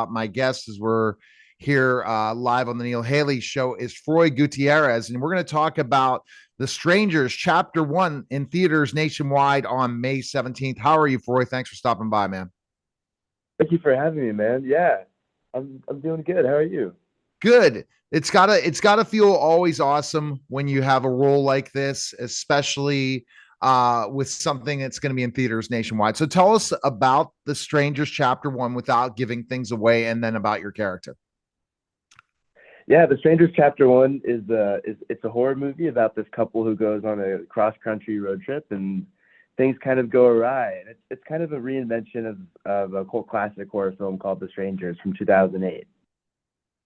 My guest as we're here live on the Neil Haley Show is Froy Gutierrez, and we're going to talk about The Strangers Chapter 1 in theaters nationwide on May 17th. How are you, Froy? Thanks for stopping by, man. Thank you for having me, man. Yeah, I'm doing good. How are you? Good. It's gotta feel always awesome when you have a role like this, especially with something that's going to be in theaters nationwide. So tell us about The Strangers Chapter 1 without giving things away, and then about your character. Yeah, The Strangers Chapter One is it's a horror movie about this couple who goes on a cross country road trip and things kind of go awry. And it's kind of a reinvention of a cult classic horror film called The Strangers from 2008.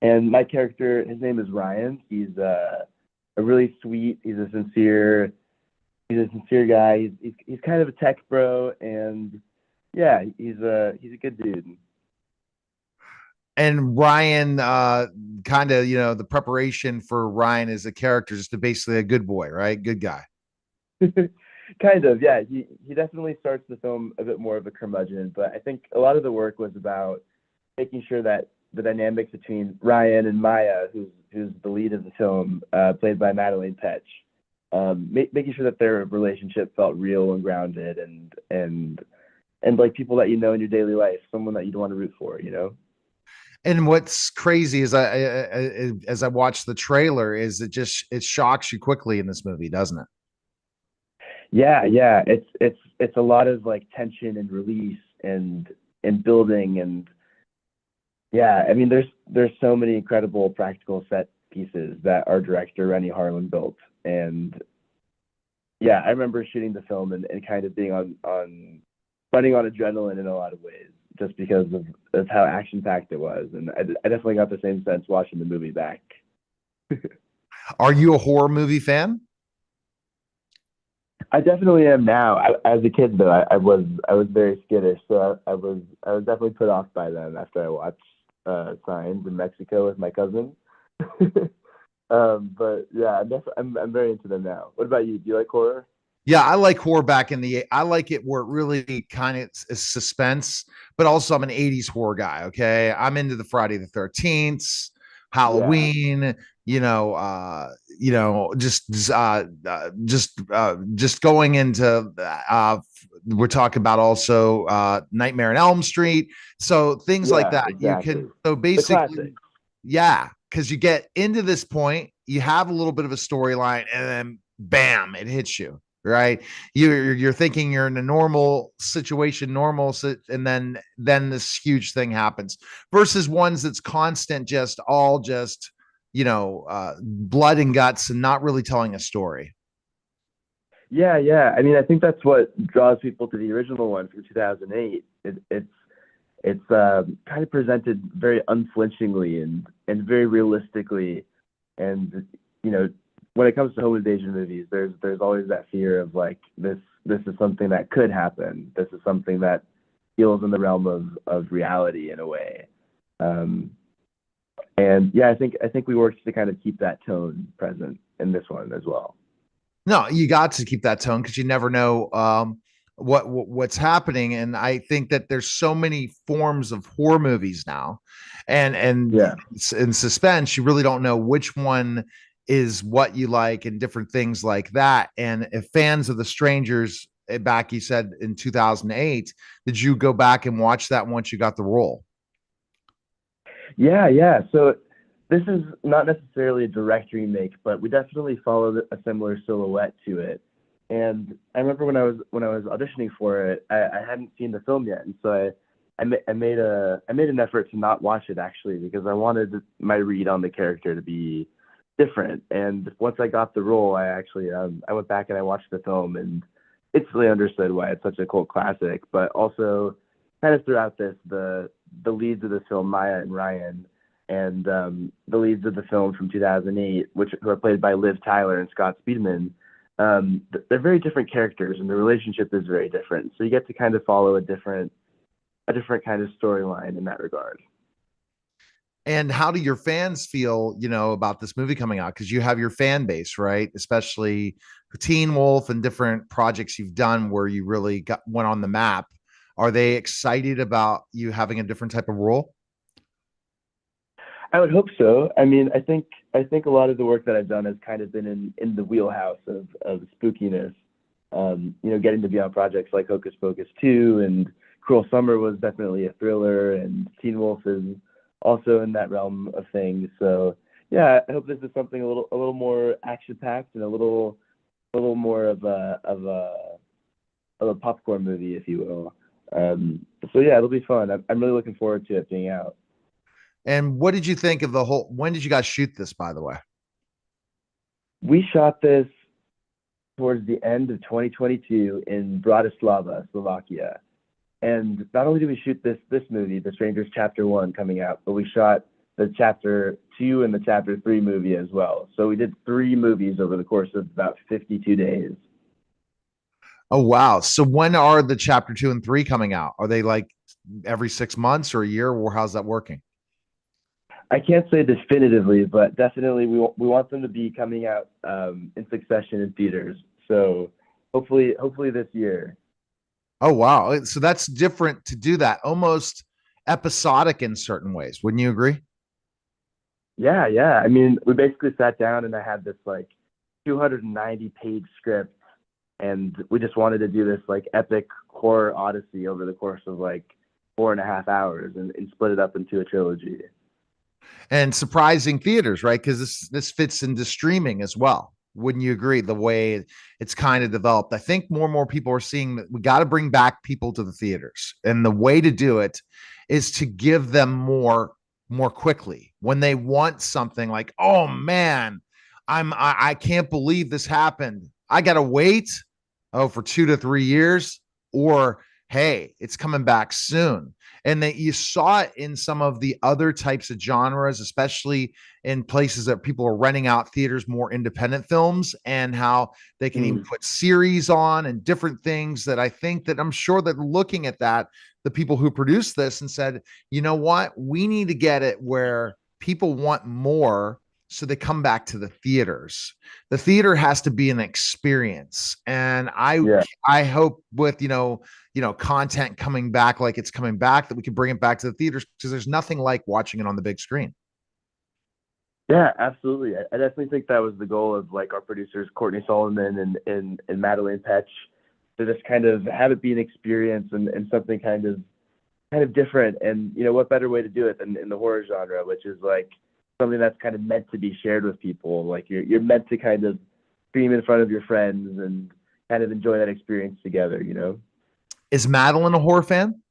And my character, his name is Ryan. He's a really sweet. He's a sincere guy. He's kind of a tech bro, and yeah, he's a good dude. And Ryan, kind of, the preparation for Ryan as a character is to basically a good boy, right? Good guy. Kind of, yeah. He definitely starts the film a bit more of a curmudgeon, but I think a lot of the work was about making sure that the dynamics between Ryan and Maya, who's the lead of the film, played by Madeline Petch, making sure that their relationship felt real and grounded and like people that you know in your daily life, someone that you'd want to root for, you know? And what's crazy is as I watch the trailer is it shocks you quickly in this movie, doesn't it? Yeah, yeah. It's a lot of like tension and release and building and yeah, I mean there's so many incredible practical set pieces that our director Rennie Harlan built. And yeah, I remember shooting the film and kind of being on running on adrenaline in a lot of ways, just because of how action packed it was. And I definitely got the same sense watching the movie back. Are you a horror movie fan? I definitely am now. As a kid, though, I was very skittish, so I was definitely put off by them after I watched Signs in Mexico with my cousin. But yeah, I'm very into them now. What about you? Do you like horror? Yeah, I like horror back in the. I like it where it really kind of is suspense, but also I'm an '80s horror guy. Okay, I'm into the Friday the 13th, Yeah, Halloween. Just going into. We're talking about also Nightmare on Elm Street. So things like yeah, that. You exactly. can so The basically, classics. yeah, because you get into this point, you have a little bit of a storyline, and then bam, it hits you, right? You're thinking you're in a normal situation, and then this huge thing happens. Versus ones that's constant, just all just blood and guts, and not really telling a story. Yeah, yeah. I mean, I think that's what draws people to the original one from 2008. It's kind of presented very unflinchingly and very realistically. And you know, when it comes to home invasion movies, there's always that fear of like this is something that could happen. This is something that feels in the realm of reality in a way. Um, and yeah, I think we worked to kind of keep that tone present in this one as well. No, you got to keep that tone because you never know what's happening. And I think that there's so many forms of horror movies now, and Yeah. in suspense, you really don't know which one is what you like and different things like that. And if fans of The Strangers, back you said in 2008, did you go back and watch that once you got the role? Yeah, yeah. So this is not necessarily a direct remake, but we definitely followed a similar silhouette to it. And I remember when I was auditioning for it, I hadn't seen the film yet, and so I made an effort to not watch it actually because I wanted my read on the character to be different. And once I got the role, I went back and I watched the film and instantly understood why it's such a cult classic. But also, kind of throughout this, the leads of the film, Maya and Ryan, and the leads of the film from 2008, which who are played by Liv Tyler and Scott Speedman, they're very different characters, and the relationship is very different. So you get to kind of follow a different kind of storyline in that regard. And how do your fans feel, about this movie coming out? Because you have your fan base, right? Especially Teen Wolf and different projects you've done where you really went on the map. Are they excited about you having a different type of role? I would hope so. I mean, I think a lot of the work that I've done has kind of been in the wheelhouse of spookiness. Getting to be on projects like Hocus Pocus 2 and Cruel Summer was definitely a thriller, and Teen Wolf is also in that realm of things. So yeah, I hope this is something a little more action packed and a little more of a popcorn movie, if you will. So yeah, it'll be fun. I'm really looking forward to it being out. And what did you think of the whole? When did you guys shoot this, by the way? We shot this towards the end of 2022 in Bratislava, Slovakia. And not only did we shoot this movie, The Strangers Chapter One, coming out, but we shot the Chapter Two and the Chapter Three movie as well. So we did three movies over the course of about 52 days. Oh wow! So when are the chapter 2 and 3 coming out? Are they like every 6 months or a year, or how's that working? I can't say definitively, but definitely we want them to be coming out in succession in theaters. So hopefully this year. Oh wow! So that's different to do that, almost episodic in certain ways. Wouldn't you agree? Yeah, yeah. I mean, we basically sat down and I had this like 290-page script, and we just wanted to do this like epic horror odyssey over the course of like 4.5 hours, and split it up into a trilogy. And surprising theaters, right? Because this fits into streaming as well. Wouldn't you agree? The way it's kind of developed, I think more and more people are seeing that we got to bring back people to the theaters, and the way to do it is to give them more quickly when they want something like, oh man, I can't believe this happened. I gotta wait for 2 to 3 years, or hey, it's coming back soon. And that you saw it in some of the other types of genres, especially in places that people are renting out theaters, more independent films, and how they can even Mm. put series on and different things that I think that I'm sure that looking at that, the people who produced this and said, you know what, we need to get it where people want more. So they come back to the theaters. The theater has to be an experience. And Yeah. I hope with, content coming back like it's coming back, that we can bring it back to the theaters, because there's nothing like watching it on the big screen. Yeah, absolutely. I definitely think that was the goal of like our producers, Courtney Solomon and Madeline Petch, to just kind of have it be an experience and something kind of different. And what better way to do it than in the horror genre, which is like something that's kind of meant to be shared with people. Like you're meant to kind of scream in front of your friends and kind of enjoy that experience together. Is Madeline a horror fan?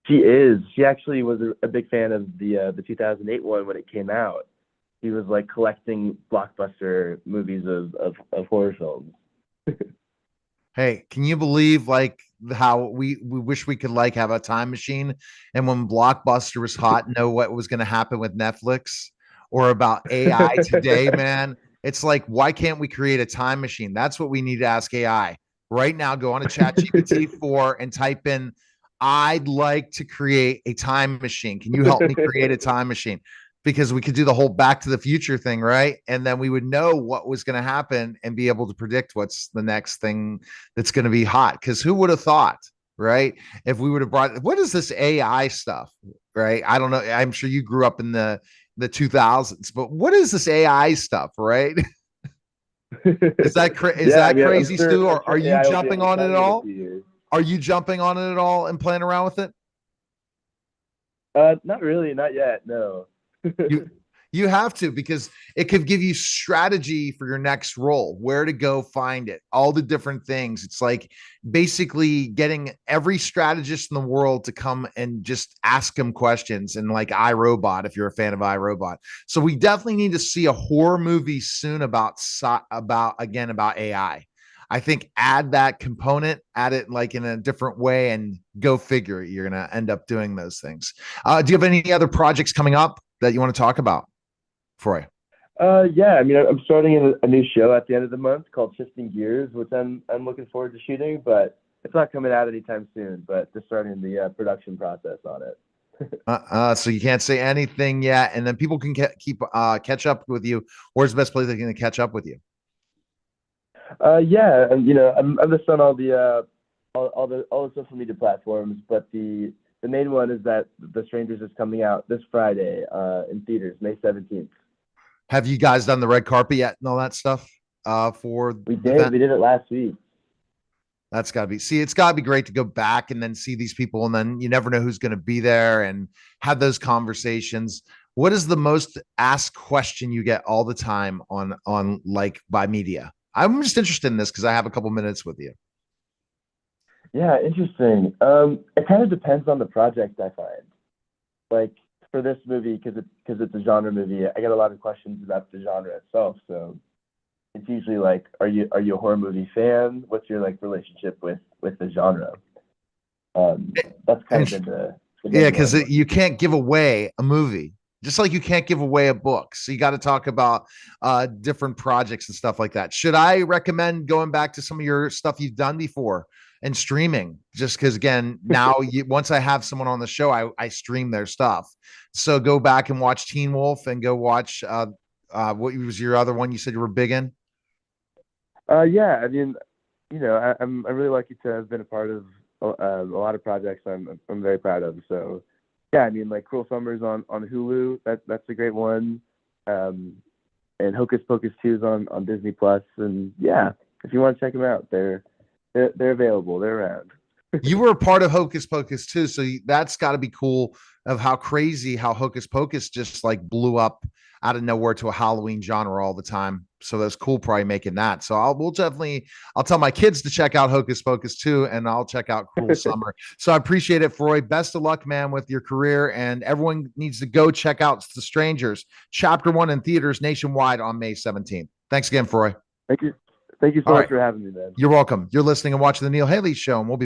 She is. She actually was a big fan of the 2008 one when it came out. She was like collecting blockbuster movies of horror films. Hey, can you believe like how we wish we could like have a time machine, and when Blockbuster was hot, know what was going to happen with Netflix or about AI today, man? It's like, why can't we create a time machine? That's what we need to ask AI right now. Go on to Chat GPT 4 and type in, I'd like to create a time machine. Can you help me create a time machine? Because we could do the whole Back to the Future thing, right? And then we would know what was going to happen and be able to predict what's the next thing that's going to be hot. Because who would have thought, right? If we would have brought, what is this AI stuff, right? I don't know. I'm sure you grew up in the 2000s, but what is this AI stuff, right? Is Yeah, I that mean, I'm crazy, sure Stu? I'm Or are sure you AI will be jumping able to on it tell at you in a all? few years. Are you jumping on it at all and playing around with it? Not really, not yet. No. You you have to, because it could give you strategy for your next role, where to go find it, all the different things. It's like basically getting every strategist in the world to come and just ask them questions, and like iRobot, if you're a fan of iRobot. So we definitely need to see a horror movie soon about AI. I think add that component, add it like in a different way, and go figure, you're going to end up doing those things. Do you have any other projects coming up that you want to talk about, Troy? Yeah, I mean, I'm starting a new show at the end of the month called Shifting Gears, which I'm looking forward to shooting, but it's not coming out anytime soon. But just starting the production process on it. So you can't say anything yet, and then people can keep catch up with you. Where's the best place they can catch up with you? Yeah, and I'm just on all the social media platforms, but the the main one is that The Strangers is coming out this Friday in theaters, May 17th. Have you guys done the red carpet yet and all that stuff for We the did. event? We did it last week. That's got to be, see, it's got to be great to go back and then see these people. And then you never know who's going to be there and have those conversations. What is the most asked question you get all the time on like by media? I'm just interested in this because I have a couple minutes with you. Yeah, interesting. It kind of depends on the project, I find. Like for this movie, because it's a genre movie, I get a lot of questions about the genre itself. So it's usually like, are you a horror movie fan? What's your like relationship with the genre? That's kind of And been the yeah, number because one. you can't give away a movie, just like you can't give away a book. So you got to talk about different projects and stuff like that. Should I recommend going back to some of your stuff you've done before and streaming? Just because, again, now once I have someone on the show, I stream their stuff. So go back and watch Teen Wolf and go watch what was your other one you said you were big in? Yeah, I mean, I'm really lucky to have been a part of a lot of projects I'm very proud of. So yeah, I mean, like Cruel Summers on Hulu, that's a great one. And Hocus Pocus 2 is on Disney Plus, and yeah, if you want to check them out, they're available, they're around. You were a part of Hocus Pocus too, so that's got to be cool. Of how crazy how Hocus Pocus just like blew up out of nowhere to a Halloween genre all the time. So that's cool, probably making that. So I'll tell my kids to check out Hocus Pocus too, and I'll check out Cruel Summer. So I appreciate it, Freud. Best of luck, man, with your career, and everyone needs to go check out The Strangers, Chapter 1 in theaters nationwide on May 17th. Thanks again, Freud. Thank you, thank you so All much right, for having me, man. you're welcome. You're listening and watching the Neil Haley Show, and we'll be